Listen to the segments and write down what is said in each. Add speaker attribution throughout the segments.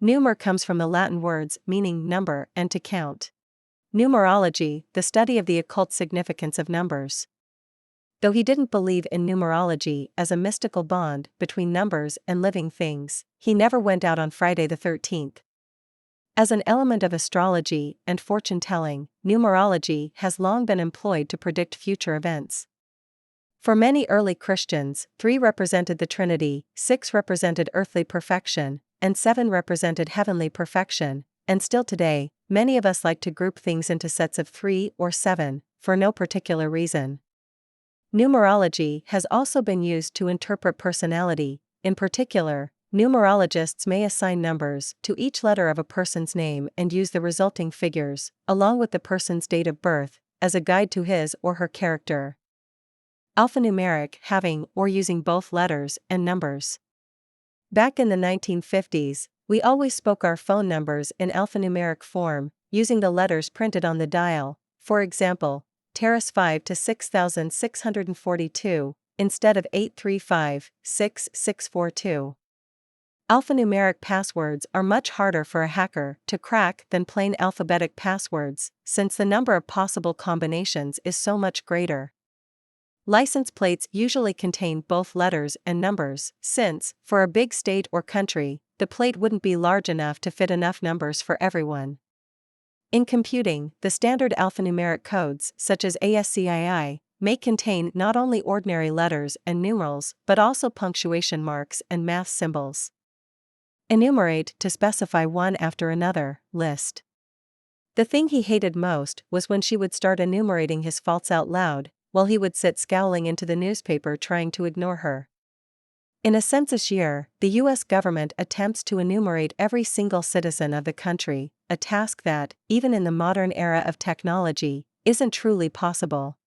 Speaker 1: Numer comes from the Latin words meaning number and to count. Numerology, the study of the occult significance of numbers. Though he didn't believe in numerology as a mystical bond between numbers and living things, he never went out on Friday the 13th. As an element of astrology and fortune-telling, numerology has long been employed to predict future events. For many early Christians, 3 represented the Trinity, 6 represented earthly perfection, and 7 represented heavenly perfection, and still today, many of us like to group things into sets of 3 or 7, for no particular reason. Numerology has also been used to interpret personality. In particular, numerologists may assign numbers to each letter of a person's name and use the resulting figures, along with the person's date of birth, as a guide to his or her character. Alphanumeric, having or using both letters and numbers. Back in the 1950s, we always spoke our phone numbers in alphanumeric form, using the letters printed on the dial, for example, Terrace 5 to 6642, instead of 835-6642. Alphanumeric passwords are much harder for a hacker to crack than plain alphabetic passwords, since the number of possible combinations is so much greater. License plates usually contain both letters and numbers, since, for a big state or country, the plate wouldn't be large enough to fit enough numbers for everyone. In computing, the standard alphanumeric codes, such as ASCII, may contain not only ordinary letters and numerals but also punctuation marks and math symbols. Enumerate, to specify one after another, list. The thing he hated most was when she would start enumerating his faults out loud, while he would sit scowling into the newspaper trying to ignore her. In a census year, the U.S. government attempts to enumerate every single citizen of the country, a task that, even in the modern era of technology, isn't truly possible.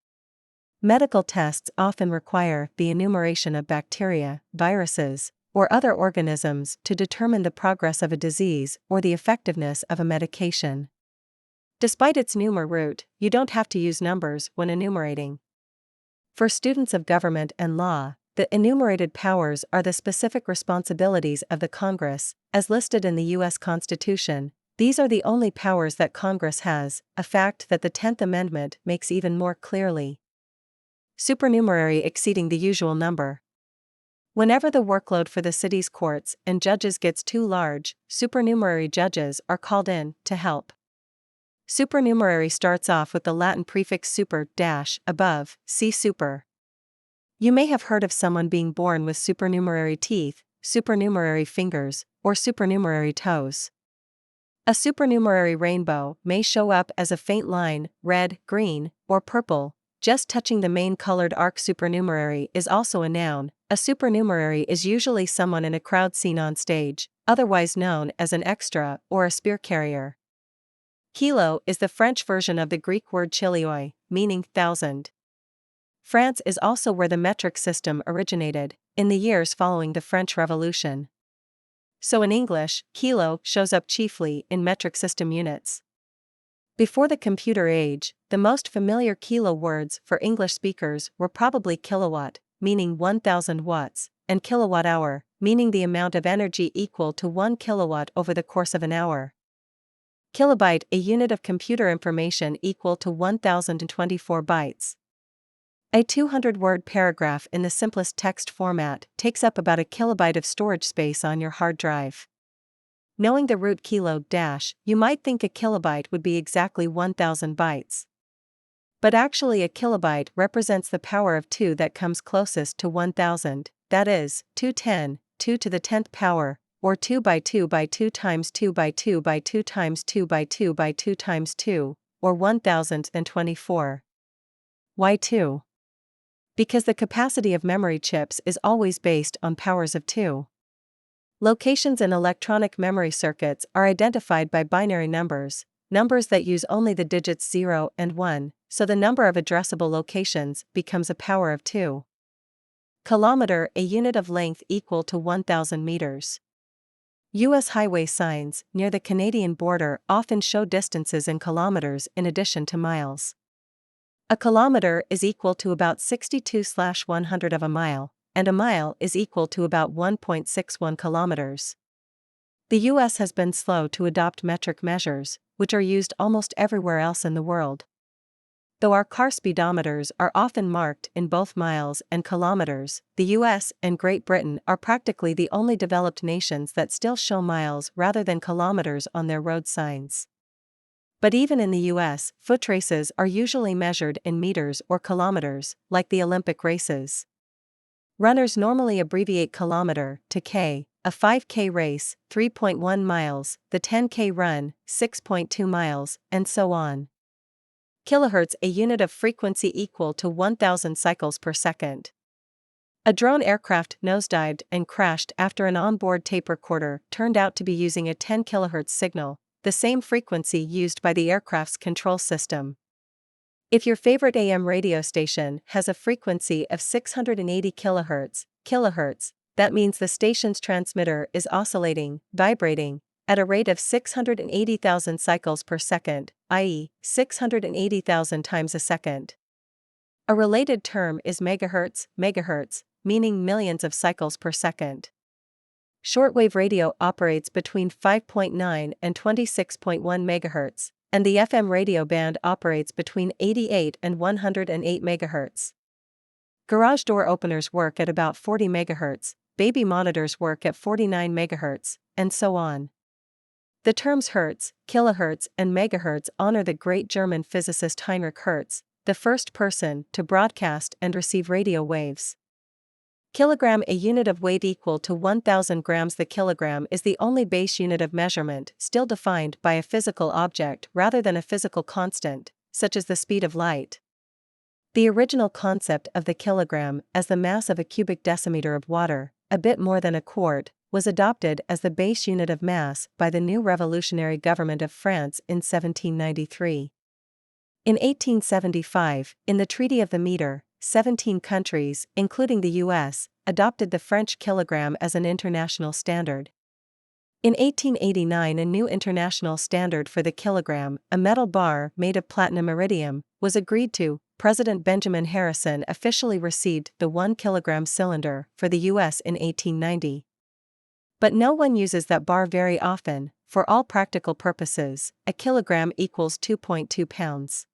Speaker 1: Medical tests often require the enumeration of bacteria, viruses, or other organisms to determine the progress of a disease or the effectiveness of a medication. Despite its numer root, you don't have to use numbers when enumerating. For students of government and law, the enumerated powers are the specific responsibilities of the Congress, as listed in the U.S. Constitution. These are the only powers that Congress has, a fact that the 10th Amendment makes even more clearly. Supernumerary, exceeding the usual number. Whenever the workload for the city's courts and judges gets too large, supernumerary judges are called in to help. Supernumerary starts off with the Latin prefix super, above, see super. You may have heard of someone being born with supernumerary teeth, supernumerary fingers, or supernumerary toes. A supernumerary rainbow may show up as a faint line, red, green, or purple, just touching the main colored arc. Supernumerary is also a noun. A supernumerary is usually someone in a crowd scene on stage, otherwise known as an extra or a spear carrier. Kilo is the French version of the Greek word chilioi, meaning thousand. France is also where the metric system originated, in the years following the French Revolution. So in English, kilo shows up chiefly in metric system units. Before the computer age, the most familiar kilo words for English speakers were probably kilowatt, meaning 1,000 watts, and kilowatt hour, meaning the amount of energy equal to 1 kilowatt over the course of an hour. Kilobyte, a unit of computer information equal to 1,024 bytes. A 200-word paragraph in the simplest text format takes up about a kilobyte of storage space on your hard drive. Knowing the root kilo dash, you might think a kilobyte would be exactly 1,000 bytes. But actually a kilobyte represents the power of 2 that comes closest to 1,000, that is, 210, 2 to the 10th power, or 2 by 2 by 2 times 2 by 2 by 2 times 2 by 2 by 2 times 2, or 1,024. Why 2? Because the capacity of memory chips is always based on powers of 2. Locations in electronic memory circuits are identified by binary numbers, numbers that use only the digits 0 and 1, so the number of addressable locations becomes a power of 2. Kilometer, a unit of length equal to 1,000 meters. U.S. highway signs near the Canadian border often show distances in kilometers in addition to miles. A kilometer is equal to about 62/100 of a mile, and a mile is equal to about 1.61 kilometers. The US has been slow to adopt metric measures, which are used almost everywhere else in the world. Though our car speedometers are often marked in both miles and kilometers, the US and Great Britain are practically the only developed nations that still show miles rather than kilometers on their road signs. But even in the US, foot races are usually measured in meters or kilometers, like the Olympic races. Runners normally abbreviate kilometer to K, a 5K race, 3.1 miles, the 10K run, 6.2 miles, and so on. Kilohertz, a unit of frequency equal to 1,000 cycles per second. A drone aircraft nosedived and crashed after an onboard tape recorder turned out to be using a 10 kHz signal, the same frequency used by the aircraft's control system. If your favorite AM radio station has a frequency of 680 kilohertz, that means the station's transmitter is oscillating, vibrating, at a rate of 680,000 cycles per second, i.e., 680,000 times a second. A related term is megahertz, meaning millions of cycles per second. Shortwave radio operates between 5.9 and 26.1 MHz, and the FM radio band operates between 88 and 108 MHz. Garage door openers work at about 40 MHz, baby monitors work at 49 MHz, and so on. The terms Hertz, kilohertz, and megahertz honor the great German physicist Heinrich Hertz, the first person to broadcast and receive radio waves. Kilogram, a unit of weight equal to 1,000 grams. The kilogram is the only base unit of measurement still defined by a physical object rather than a physical constant, such as the speed of light. The original concept of the kilogram as the mass of a cubic decimeter of water, a bit more than a quart, was adopted as the base unit of mass by the new revolutionary government of France in 1793. In 1875, in the Treaty of the Meter, 17 countries, including the US, adopted the French kilogram as an international standard. In 1889, a new international standard for the kilogram, a metal bar made of platinum iridium, was agreed to. President Benjamin Harrison officially received the 1 kilogram cylinder for the US in 1890. But no one uses that bar very often. For all practical purposes, a kilogram equals 2.2 pounds.